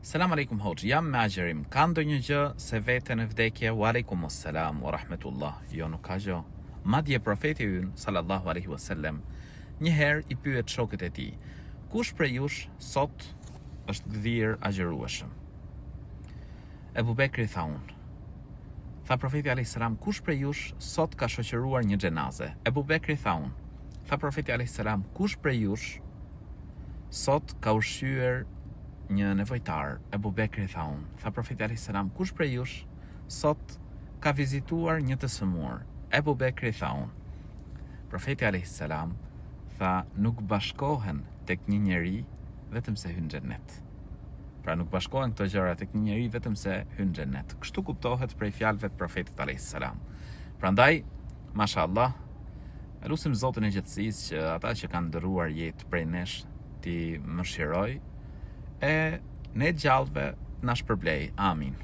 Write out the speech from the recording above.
Selam aleikum hoxh, jam me agjerim. Ka ndonjë gjë se vete në vdekje? Wa alaikum assalam wa rahmetullah. Jo, nuk ka gjë. Madje profeti ynë sallallahu alaihi wasallam një herë i pyet shokët e tij: kush prej jush sot është dhirë agjerueshëm? Ebu Bekri tha unë. Tha profeti alayhis salam: kush prej jush sot ka shoqëruar një xhenaze? Ebu Bekri tha unë. Tha profeti alayhis salam: kush prej jush sot ka ushqyer një nevojtar? Ebu Bekri tha unë. Tha profeti alayhis salam: kush prej jush sot ka vizituar një të sëmur? Ebu Bekri tha unë. Profeti alayhis salam tha: nuk bashkohen tek një njeri vetëm se hyn xhennet. Pra nuk bashkohen këto gjëra tek një njeri vetëm se hyn xhennet. Kështu kuptohet prej fjalëve të profetit alayhis salam. Prandaj, mashallah, lutim Zotin e gjatësisë që ata që kanë ndëruar jetë prej nesh ti mëshiroj e ne gjallëve na shpërblej. Amin.